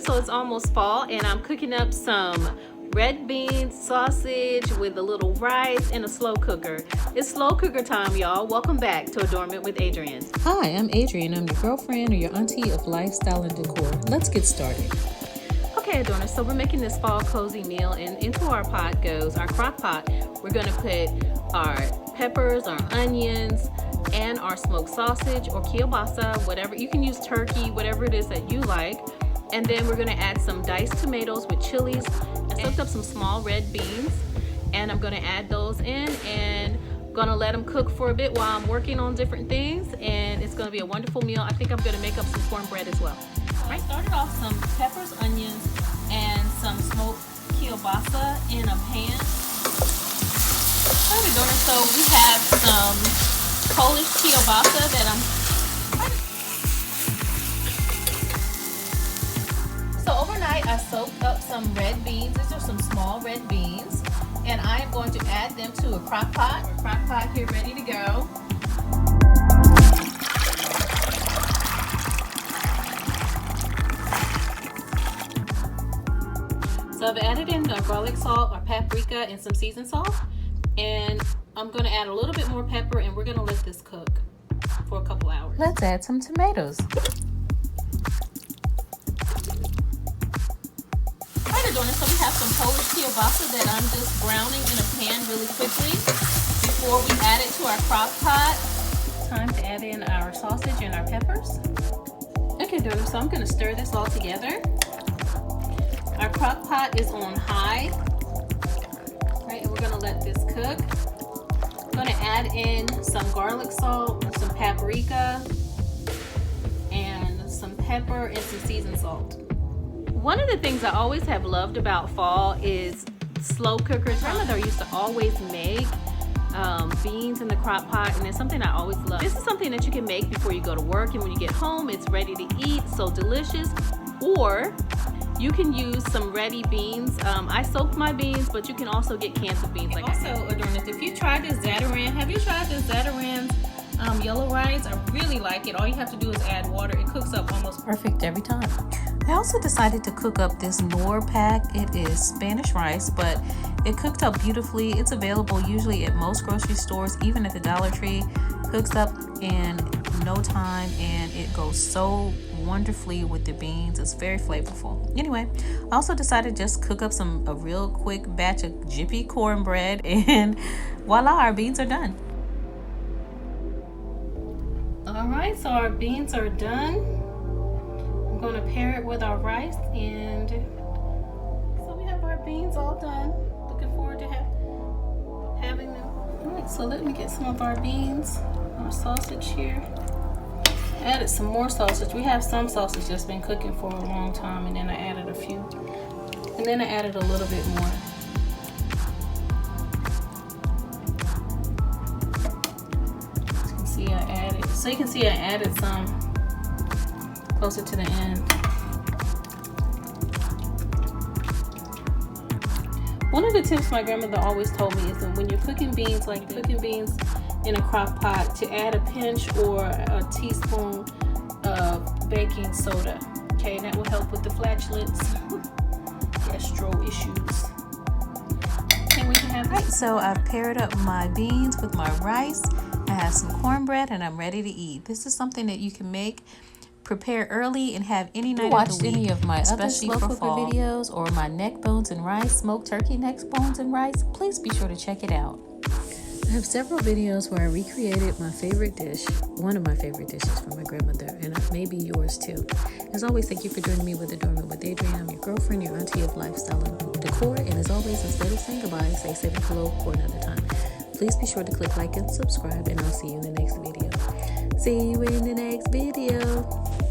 so it's almost fall, and I'm cooking up some red beans, sausage with a little rice in a slow cooker. It's slow cooker time, y'all. Welcome back to Adornment with Adrienne. Hi, I'm Adrienne. I'm your girlfriend or your auntie of lifestyle and decor. Let's get started. Okay, Adorners, so we're making this fall cozy meal, and into our pot goes our crock pot. We're gonna put our peppers, our onions, and our smoked sausage or kielbasa, whatever. You can use turkey, whatever it is that you like. And then we're gonna add some diced tomatoes with chilies. I soaked up some small red beans, and I'm gonna add those in and gonna let them cook for a bit while I'm working on different things, and it's gonna be a wonderful meal. I think I'm gonna make up some cornbread as well. I started off some peppers, onions, and some smoked kielbasa in a pan. So we have some Polish kielbasa that So overnight I soaked up some red beans. These are some small red beans, and I am going to add them to a crock pot. Our crock pot here ready to go. So I've added in the garlic salt or paprika and some seasoned salt, and I'm going to add a little bit more pepper, and we're going to let this cook for a couple hours. Let's add some tomatoes. So we have some Polish kielbasa that I'm just browning in a pan really quickly before we add it to our crock pot. Time to add in our sausage and our peppers. Okay, Adorners, so I'm going to stir this all together. Our crock pot is on high. Right, and we're going to let this cook. I'm going to add in some garlic salt, some paprika, and some pepper and some seasoned salt. One of the things I always have loved about fall is slow cookers. My grandmother used to always make beans in the crock pot, and it's something I always love. This is something that you can make before you go to work, and when you get home, it's ready to eat, so delicious. Or you can use some ready beans. I soaked my beans, but you can also get cans of beans. Adorners, if you tried this Adorners, have you tried this Adorners yellow rice? I really like it. All you have to do is add water. It cooks up almost Perfect every time. I also decided to cook up this Nor pack. It is Spanish rice, but it cooked up beautifully. It's available usually at most grocery stores, even at the Dollar Tree. Cooks up in no time, and it goes so wonderfully with the beans. It's very flavorful. Anyway, I also decided to just cook up a real quick batch of jiffy cornbread, and voila, our beans are done. All right, so our beans are done. I'm going to pair it with our rice, and so we have our beans all done. Looking forward to having them. All right, so let me get some of our beans, our sausage here. Added some more sausage. We have some sausage that's been cooking for a long time, and then I added a few, and then I added a little bit more. So you can see I added some closer to the end. One of the tips my grandmother always told me is that when you're cooking beans, like cooking beans in a crock pot, to add a pinch or a teaspoon of baking soda. Okay, and that will help with the flatulence, gastro issues. And we can have Right, so I've paired up my beans with my rice. I have some cornbread, and I'm ready to eat. This is something that you can prepare early, and have any night of the week. Any of my other slow cooker videos or my neck bones and rice, smoked turkey neck bones and rice, please be sure to check it out. I have several videos where I recreated my favorite dish, one of my favorite dishes from my grandmother, and maybe yours too. As always, thank you for joining me with Adornment with Adrienne. I'm your girlfriend, your auntie of lifestyle and decor, and as always, instead of saying goodbye, say safe and hello for another time. Please be sure to click like and subscribe, and I'll see you in the next video. See you in the next video.